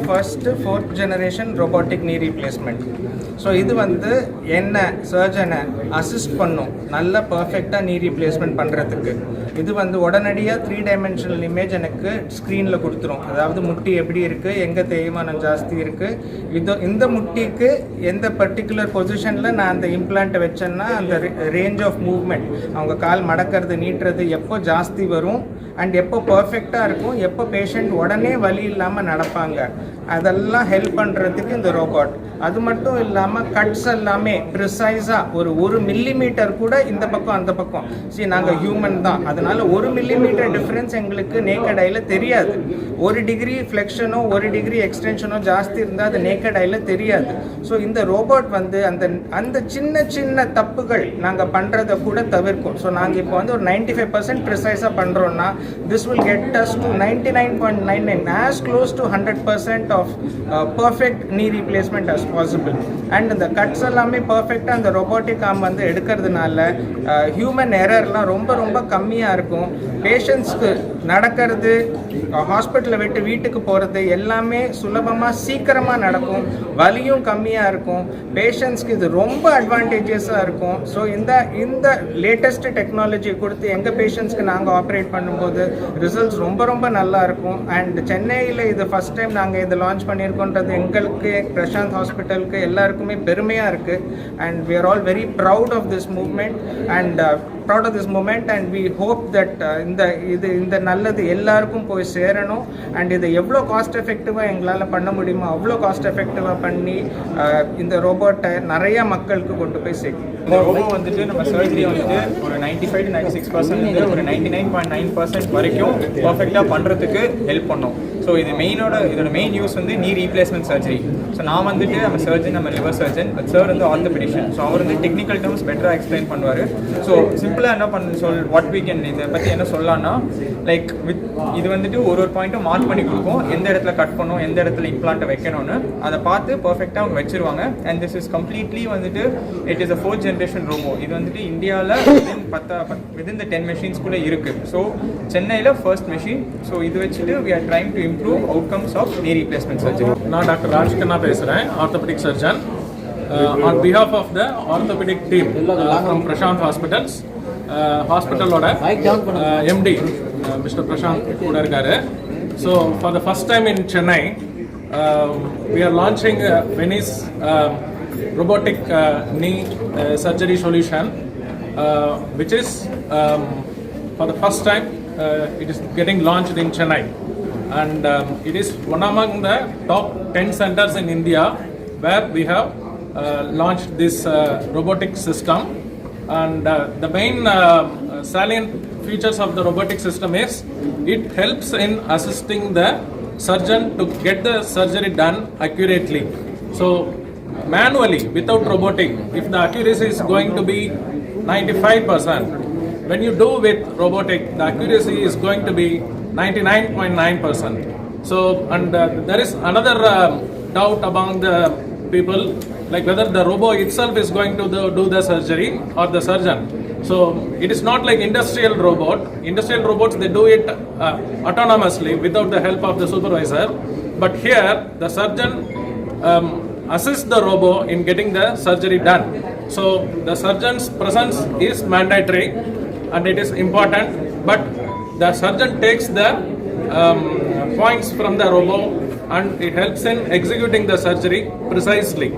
First 4th generation robotic knee replacement. So இது வந்து என்ன சர்ஜனை அசிஸ்ட் பண்ணும் நல்ல பர்ஃபெக்டாக knee replacement பண்ணுறதுக்கு. இது வந்து உடனடியாக 3 dimensional இமேஜ் எனக்கு ஸ்க்ரீனில் கொடுத்துரும். அதாவது முட்டி எப்படி இருக்குது, எங்கே தேய்மானம் ஜாஸ்தி இருக்குது, இந்த முட்டிக்கு எந்த பர்டிகுலர் பொசிஷனில் நான் அந்த இம்ப்ளான்ட்டை வச்சேன்னா அந்த ரேஞ்ச் ஆஃப் மூவ்மெண்ட், அவங்க கால் மடக்கிறது நீட்டுறது எப்போ ஜாஸ்தி வரும் அண்ட் எப்போ பர்ஃபெக்டாக இருக்கும், எப்போ பேஷண்ட் உடனே வலி இல்லாமல் நடப்பாங்க, அதெல்லாம் ஹெல்ப் பண்ணுறதுக்கு இந்த ரோபோட். அது மட்டும் இல்லாமல் கட்ஸ் எல்லாமே ப்ரிசைஸாக ஒரு மில்லிமீட்டர் கூட இந்த பக்கம் அந்த பக்கம், சரி நாங்கள் ஹியூமன் தான், அதனால் 1 மில்லிமீட்டர் டிஃப்ரென்ஸ் எங்களுக்கு நேக்கட் ஐயில் தெரியாது. 1 டிகிரி ஃப்ளெக்ஷனோ 1 டிகிரி எக்ஸ்டென்ஷனோ ஜாஸ்தி இருந்தால் அது நேக்கட் ஐயில் தெரியாது. ஸோ இந்த ரோபோட் வந்து அந்த சின்ன சின்ன தப்புகள் நாங்கள் பண்ணுறதை கூட தவிர்க்கும். ஸோ நாங்கள் இப்போ வந்து ஒரு 95% ப்ரிசைஸாக பண்ணுறோன்னா this will get us to 99.99, as close to 100% of perfect knee replacement as possible. And the cuts எல்லாமே பர்ஃபெக்டாக அந்த robotic arm வந்து எடுக்கிறதுனால ஹியூமன் எரர்லாம் ரொம்ப ரொம்ப கம்மியாக இருக்கும். பேஷண்ட்ஸ்க்கு நடக்கிறது, ஹாஸ்பிட்டலை விட்டு வீட்டுக்கு போகிறது எல்லாமே சுலபமாக சீக்கிரமாக நடக்கும், வலியும் கம்மியாக இருக்கும், பேஷண்ட்ஸ்க்கு இது ரொம்ப அட்வான்டேஜஸாக இருக்கும். ஸோ இந்த லேட்டஸ்ட் டெக்னாலஜி கொடுத்து எங்கள் பேஷண்ட்ஸ்க்கு நாங்கள் ஆப்ரேட் பண்ணும்போது ரிசல்ட்ஸ் ரொம்ப ரொம்ப நல்லா இருக்கும். அண்ட் சென்னையில் இது ஃபஸ்ட் டைம் நாங்கள் இதை லான்ச் பண்ணியிருக்கோன்றது எங்களுக்கு, பிரசாந்த் ஹாஸ்பிட்டலுக்கு எல்லாருக்குமே பெருமையாக இருக்குது. And we are all very proud of this movement and we hope that இந்த நல்லது எல்லாருக்கும் போய் சேரணும். அண்ட் இதை எவ்வளோ காஸ்ட் எஃபெக்டிவாக எங்களால் பண்ண முடியுமோ அவ்வளோ காஸ்ட் எஃபெக்டிவாக பண்ணி இந்த ரோபோட்டை நிறையா மக்களுக்கு கொண்டு போய் சேர்க்கணும். இந்த ரோபோ வந்துட்டு நம்ம சர்ஜரி வந்துட்டு ஒரு 95 to 96% ஒரு 99.9% வரைக்கும் பர்ஃபெக்டாக பண்ணுறதுக்கு ஹெல்ப் பண்ணோம். ஸோ இதோட மெயின் யூஸ் வந்து நீ ரீப்ளேஸ்மெண்ட் சர்ஜரி. ஸோ நான் வந்துட்டு நம்ம சர்ஜன், நம்ம லிவர் சர்ஜன், பட் சார் வந்து ஆர்த்தோபெடிஷியன். ஸோ அவர் வந்து டெக்னிக்கல் டேர்ம்ஸ் பெட்டராக எக்ஸ்பிளைன் பண்ணுவார். ஸோ சிம்பிளாக என்ன வாட் வீ கேன் இதை பற்றி என்ன சொல்லலாம்னா, லைக் இது வந்துட்டு ஒரு பாயிண்ட்டும் மார்க் பண்ணி கொடுக்கும், எந்த இடத்துல கட் பண்ணணும், எந்த இடத்துல இம்ப்ளான்ட்டை வைக்கணும்னு அதை பார்த்து பர்ஃபெக்டாக அவங்க வச்சிருவாங்க. அண்ட் திஸ் இஸ் கம்ப்ளீட்லி வந்துட்டு it is a 4th generation robot. இது வந்துட்டு இந்தியாவில் within the 10 machines கூட இருக்குது. ஸோ சென்னையில் ஃபர்ஸ்ட் மெஷின். ஸோ இது வச்சுட்டு we are trying to improve outcomes of knee replacement surgery. நான் டாக்டர் ராஜ்கண்ணா பேசுகிறேன், orthopaedic surgeon. On behalf of the orthopedic team from Prashanth Hospitals, ஹாஸ்பிட்டலோட MD Mr. Prashanth கூட இருக்காரு. So for the first time in Chennai, we are launching Venice robotic knee surgery solution, which is for the first time it is getting launched in Chennai, and it is one among the top 10 centers in India where we have launched this robotic system. And the main salient features of the robotic system is it helps in assisting the surgeon to get the surgery done accurately. So manually, without robotic, if the accuracy is going to be 95%, when you do with robotic, the accuracy is going to be 99.9%. So, and there is another doubt among the people, like whether the robot itself is going to do the surgery or the surgeon. So it is not like industrial robot. Industrial robots, they do it autonomously without the help of the supervisor. But here the surgeon assists the robot in getting the surgery done. So the surgeon's presence is mandatory and it is important, but the surgeon takes the points from the robot and it helps in executing the surgery precisely.